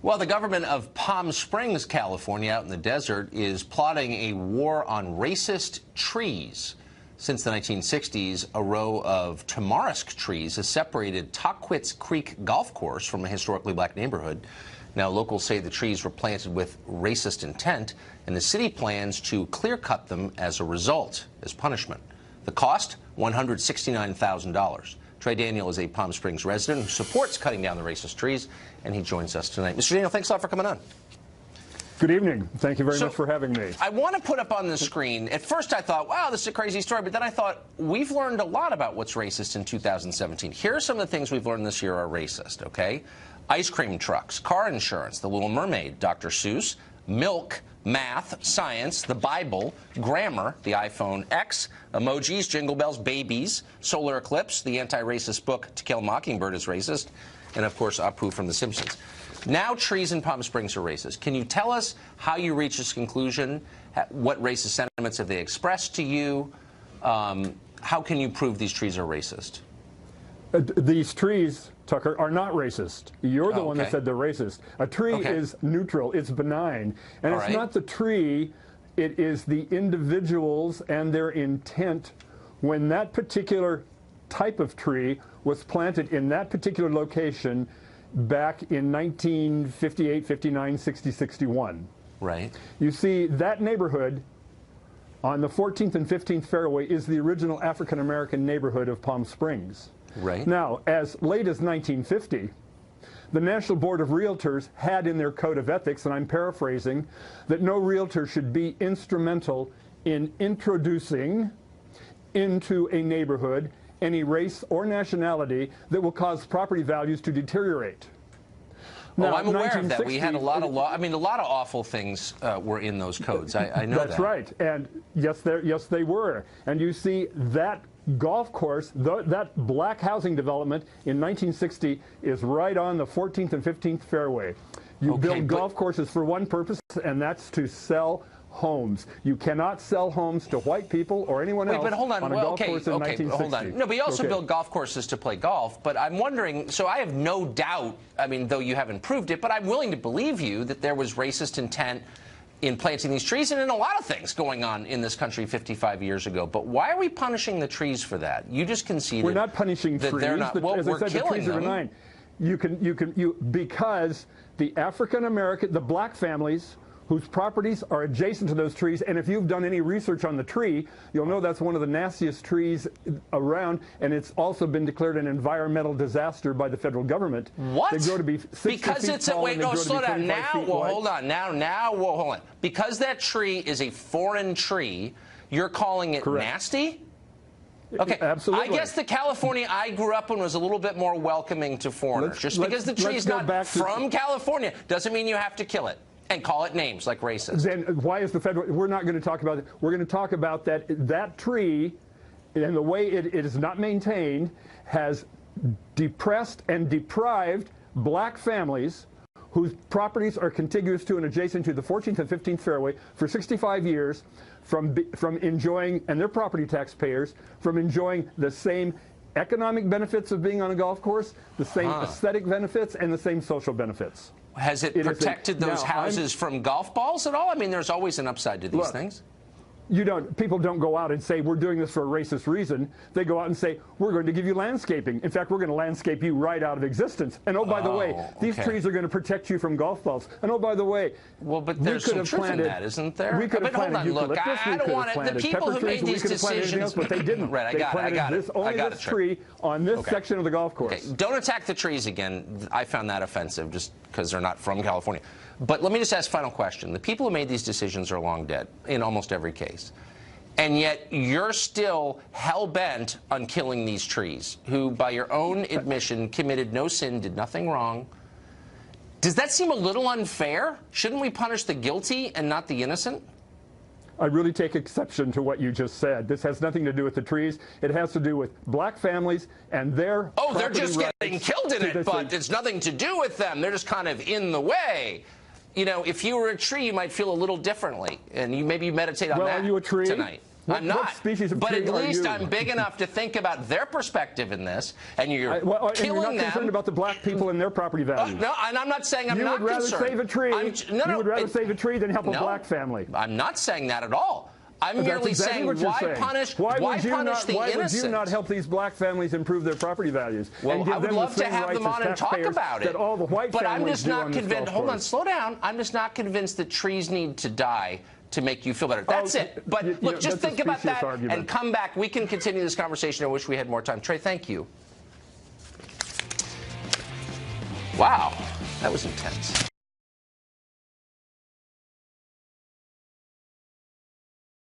Well, the government of Palm Springs, California, out in the desert, is plotting a war on racist trees. Since the 1960s, a row of tamarisk trees has separated Tahquitz Creek Golf Course from a historically black neighborhood. Now, locals say the trees were planted with racist intent, and the city plans to clear-cut them as a result, as punishment. The cost? $169,000. Trey Daniel is a Palm Springs resident who supports cutting down the racist trees, and he joins us tonight. Mr. Daniel, thanks a lot for coming on. Good evening. Thank you very much for having me. I want to put up on the screen, at first I thought, wow, this is a crazy story, but then I thought, we've learned a lot about what's racist in 2017. Here are some of the things we've learned this year are racist, okay? Ice cream trucks, car insurance, The Little Mermaid, Dr. Seuss, milk, math, science, the Bible, grammar, the iPhone X, emojis, jingle bells, babies, solar eclipse, the anti-racist book To Kill a Mockingbird is racist, and of course Apu from The Simpsons. Now trees in Palm Springs are racist. Can you tell us how you reach this conclusion? What racist sentiments have they expressed to you? How can you prove these trees are racist? These trees, Tucker, are not racist. You're the one that said they're racist. A tree is neutral. It's benign. And it's not the tree. It is the individuals and their intent when that particular type of tree was planted in that particular location back in 1958, 59, 60, 61. Right. You see, that neighborhood on the 14th and 15th fairway is the original African-American neighborhood of Palm Springs. Right. Now, as late as 1950, the National Board of Realtors had in their code of ethics, and I'm paraphrasing, that no realtor should be instrumental in introducing into a neighborhood any race or nationality that will cause property values to deteriorate. Now, I'm aware of that. We had a lot of a lot of awful things were in those codes. I know that. That's right. And yes, they were. And you see that golf course, that black housing development in 1960 is right on the 14th and 15th fairway. You build golf courses for one purpose, and that's to sell homes. You cannot sell homes to white people or anyone else but hold on. A golf course in 1960. Hold on. No, but you also build golf courses to play golf. But I'm wondering, so I have no doubt, I mean, though you haven't proved it, but I'm willing to believe you that there was racist intent in planting these trees and in a lot of things going on in this country 55 years ago. But why are we punishing the trees for that? You just conceded. We're not punishing that trees. They're not, well, as we're I said, killing the trees them. are benign. Because the African-American, the black families whose properties are adjacent to those trees, and if you've done any research on the tree, you'll know that's one of the nastiest trees around, and it's also been declared an environmental disaster by the federal government. What? They grow to be 60 because feet it's tall, wait, no, slow down. Now, hold on. Hold on. Because that tree is a foreign tree, you're calling it nasty? Okay, absolutely. I guess the California I grew up in was a little bit more welcoming to foreigners. Just because the tree is not from California doesn't mean you have to kill it and call it names like racist. Then why is the federal? We're not going to talk about it. We're going to talk about that tree and the way it is not maintained has depressed and deprived black families whose properties are contiguous to and adjacent to the 14th and 15th fairway for 65 years from enjoying, and their property taxpayers, from enjoying the same economic benefits of being on a golf course, the same aesthetic benefits, and the same social benefits. Has it protected those houses from golf balls at all? I mean, there's always an upside to these things. People don't go out and say, we're doing this for a racist reason. They go out and say, we're going to give you landscaping. In fact, we're going to landscape you right out of existence. And oh, by the way, these trees are going to protect you from golf balls. And oh, by the way, well, but there's some truth in that, isn't there? We could have planted eucalyptus. I don't want it. The people who made these decisions, but they didn't. Right, I got it. Only this tree on this section of the golf course. Okay, don't attack the trees again. I found that offensive just because they're not from California. But let me just ask a final question. The people who made these decisions are long dead in almost every case. And yet you're still hell-bent on killing these trees, who, by your own admission, committed no sin, did nothing wrong. Does that seem a little unfair? Shouldn't we punish the guilty and not the innocent? I really take exception to what you just said. This has nothing to do with the trees. It has to do with black families and their they're just getting killed in it, but it's nothing to do with them. They're just kind of in the way. You know, if you were a tree, you might feel a little differently, and maybe meditate on that are you a tree? Tonight. I'm not. What species of but tree at are least you? I'm big enough to think about their perspective in this, and you're and killing you're not them. concerned about the black people and their property values. No, and I'm not saying I'm not You would rather concerned. save a tree. You would rather save a tree than help a black family. I'm not saying that at all. I'm That's merely exactly saying what you're why saying. punish Why the would you innocent? not help these black families improve their property values? Well, and give I would them love the to same have rights them as on and talk taxpayers about it. that all the white but I'm families just do not on this convinced. golf Hold on, course. slow down. I'm just not convinced that trees need to die to make you feel better. That's it. But look, just think about that and come back. We can continue this conversation. I wish we had more time. Trey, thank you. Wow, that was intense.